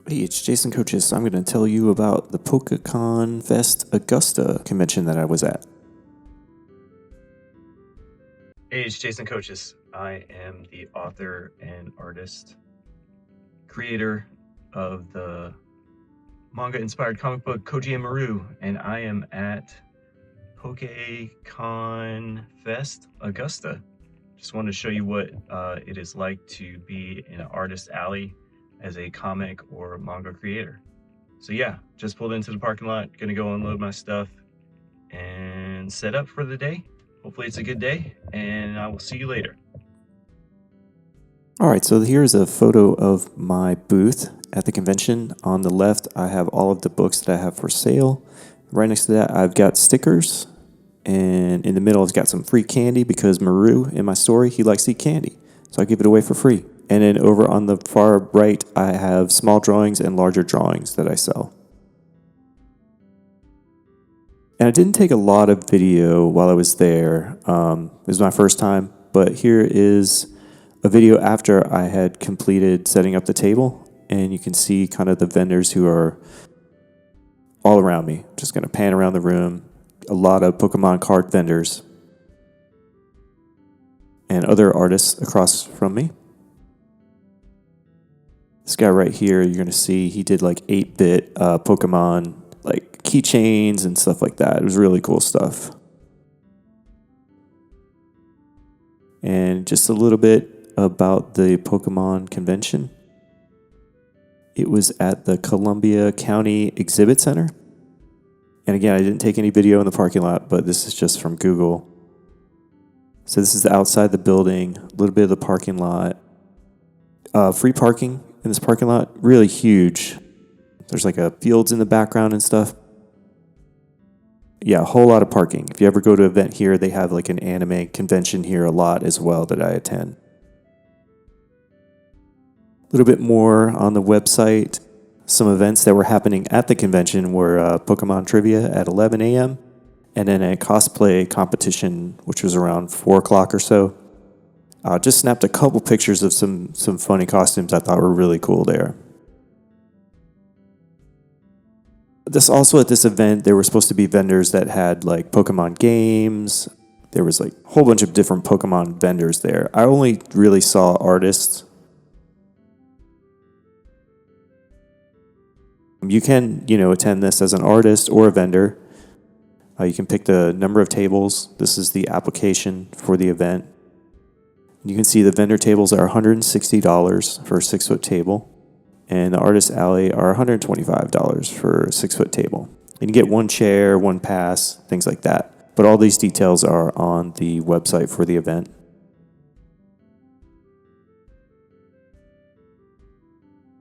Hey, it's Jason Kochis. I'm going to tell you about the Pokekon Fest Augusta convention that I was at. Hey, it's Jason Kochis. I am the author and artist, creator of the manga-inspired comic book Koji and Maru, and I am at Pokekon Fest Augusta. Just wanted to show you what it is like to be in an artist alley as a comic or manga creator. So yeah, just pulled into the parking lot, gonna go unload my stuff and set up for the day. Hopefully it's a good day, and I will see you later. All right, so here's a photo of my booth at the convention. On the left, I have all of the books that I have for sale. Right next to that, I've got stickers. And in the middle, I've got some free candy because Maru, in my story, he likes to eat candy. So I give it away for free. And then over on the far right, I have small drawings and larger drawings that I sell. And I didn't take a lot of video while I was there. It was my first time. But here is a video after I had completed setting up the table. And you can see kind of the vendors who are all around me. Just going to pan around the room. A lot of Pokemon card vendors and other artists across from me. This guy right here, you're going to see he did like 8-bit Pokemon like keychains and stuff like that. It was really cool stuff. And just a little bit about the Pokemon convention. It was at the Columbia County Exhibit Center. And again, I didn't take any video in the parking lot, but this is just from Google. So this is the outside the building, a little bit of the parking lot. Free parking in this parking lot, really huge. There's like a fields in the background and stuff. Yeah, a whole lot of parking. If you ever go to an event here, they have like an anime convention here a lot as well that I attend. A little bit more on the website. Some events that were happening at the convention were Pokemon Trivia at 11 a.m. and then a cosplay competition, which was around 4 o'clock or so. Just snapped a couple pictures of some funny costumes I thought were really cool there. Also at this event, there were supposed to be vendors that had like Pokemon games. There was like a whole bunch of different Pokemon vendors there. I only really saw artists. You can, attend this as an artist or a vendor. You can pick the number of tables. This is the application for the event. You can see the vendor tables are $160 for a 6-foot table, and the artist alley are $125 for a 6-foot table. And you get one chair, one pass, things like that. But all these details are on the website for the event.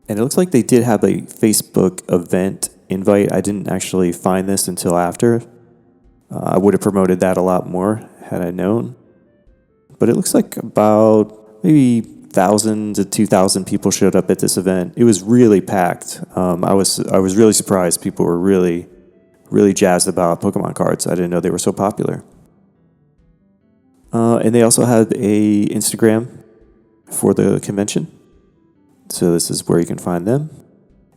And it looks like they did have a Facebook event invite. I didn't actually find this until after. I would have promoted that a lot more had I known. But it looks like about maybe 1,000 to 2,000 people showed up at this event. It was really packed. I was really surprised. People were really, really jazzed about Pokemon cards. I didn't know they were so popular. And they also had a Instagram for the convention. So this is where you can find them.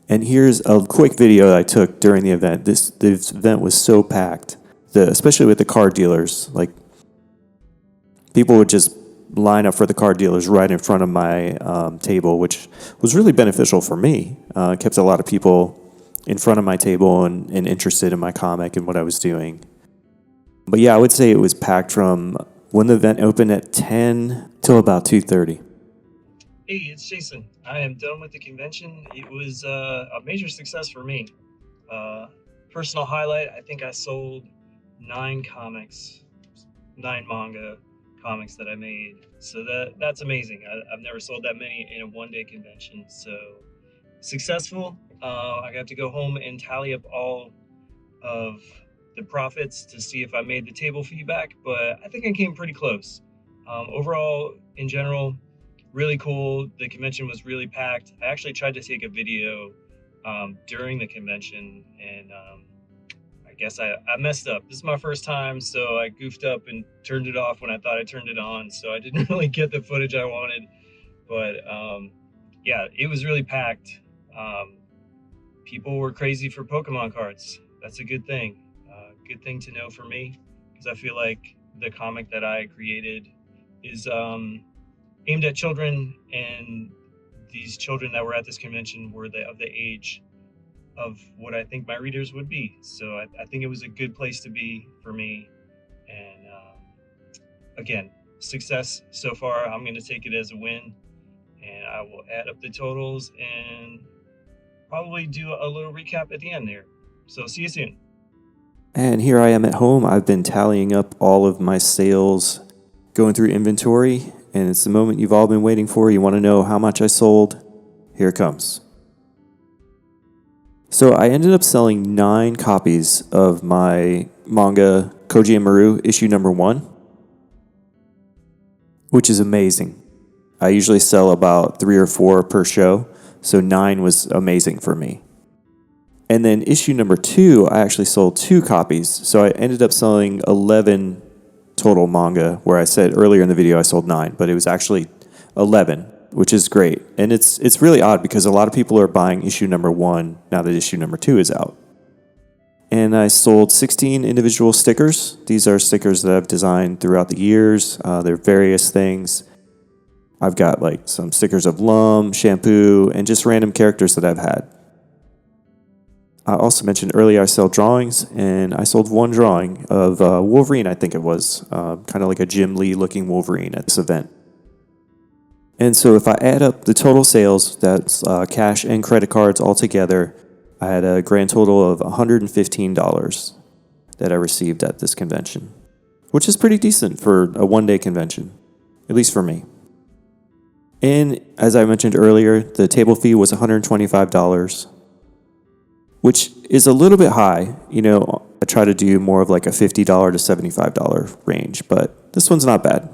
And here's a quick video that I took during the event. This event was so packed, especially with the card dealers. Like, people would just line up for the card dealers right in front of my table, which was really beneficial for me. It kept a lot of people in front of my table and interested in my comic and what I was doing. But yeah, I would say it was packed from when the event opened at 10 till about 2:30. Hey, it's Jason. I am done with the convention. It was a major success for me. Personal highlight, I think I sold 9 manga comics that I made. So that's amazing. I've never sold that many in a one-day convention. So successful. I got to go home and tally up all of the profits to see if I made the table feedback, but I think I came pretty close. Overall, in general, really cool. The convention was really packed. I actually tried to take a video during the convention, and I guess I messed up. This is my first time, so I goofed up and turned it off when I thought I turned it on, so I didn't really get the footage I wanted. But yeah, it was really packed. people were crazy for Pokemon cards. That's a good thing. Good thing to know for me, because I feel like the comic that I created is aimed at children, and these children that were at this convention were of the age of what I think my readers would be. So I think it was a good place to be for me. And again, success so far. I'm going to take it as a win, and I will add up the totals and probably do a little recap at the end there. So see you soon. And here I am at home. I've been tallying up all of my sales, going through inventory, and it's the moment you've all been waiting for. You want to know how much I sold? Here it comes. So I ended up selling 9 copies of my manga Koji and Maru issue number 1, which is amazing. I usually sell about 3 or 4 per show, so 9 was amazing for me. And then issue number 2, I actually sold 2 copies. So I ended up selling 11 total manga, where I said earlier in the video I sold 9, but it was actually 11, which is great. And it's really odd because a lot of people are buying issue number 1 now that issue number 2 is out. And I sold 16 individual stickers. These are stickers that I've designed throughout the years. They're various things. I've got like some stickers of Lum, Shampoo, and just random characters that I've had. I also mentioned earlier I sell drawings, and I sold 1 drawing of Wolverine, I think it was, kind of like a Jim Lee looking Wolverine at this event. And so if I add up the total sales, that's cash and credit cards all together, I had a grand total of $115 that I received at this convention, which is pretty decent for a one-day convention, at least for me. And as I mentioned earlier, the table fee was $125. Which is a little bit high. You know, I try to do more of like a $50 to $75 range, but this one's not bad.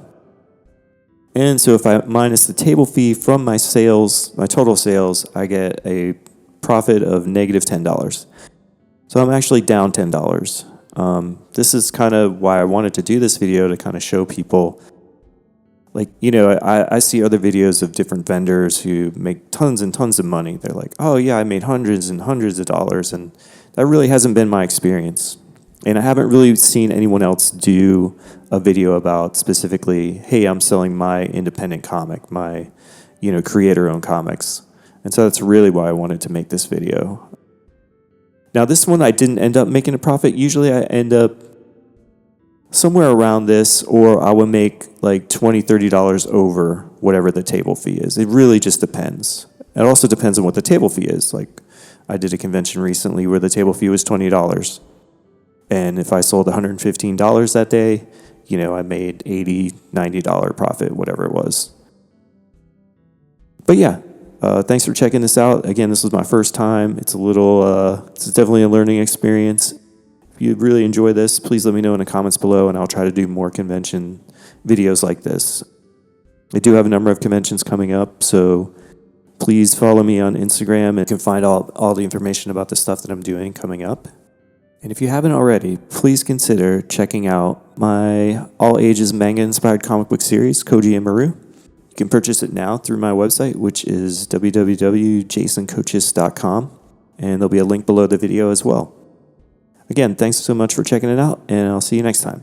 And so if I minus the table fee from my sales, my total sales, I get a profit of negative $10. So I'm actually down $10. This is kind of why I wanted to do this video, to kind of show people, like, you know, I see other videos of different vendors who make tons and tons of money. They're like, oh yeah, I made hundreds and hundreds of dollars. And that really hasn't been my experience. And I haven't really seen anyone else do a video about specifically, hey, I'm selling my independent comic, my, you know, creator-owned comics. And so that's really why I wanted to make this video. Now this one I didn't end up making a profit. Usually I end up somewhere around this, or I would make like $20, $30 over whatever the table fee is. It really just depends. It also depends on what the table fee is. Like, I did a convention recently where the table fee was $20. And if I sold $115 that day, you know, I made $80, $90 profit, whatever it was. But yeah, thanks for checking this out. Again, this was my first time. It's it's definitely a learning experience. If you really enjoy this, please let me know in the comments below, and I'll try to do more convention videos like this. I do have a number of conventions coming up, so please follow me on Instagram, and you can find all the information about the stuff that I'm doing coming up. And if you haven't already, please consider checking out my all-ages manga-inspired comic book series, Koji and Maru. You can purchase it now through my website, which is www.jasonkochis.com, and there'll be a link below the video as well. Again, thanks so much for checking it out, and I'll see you next time.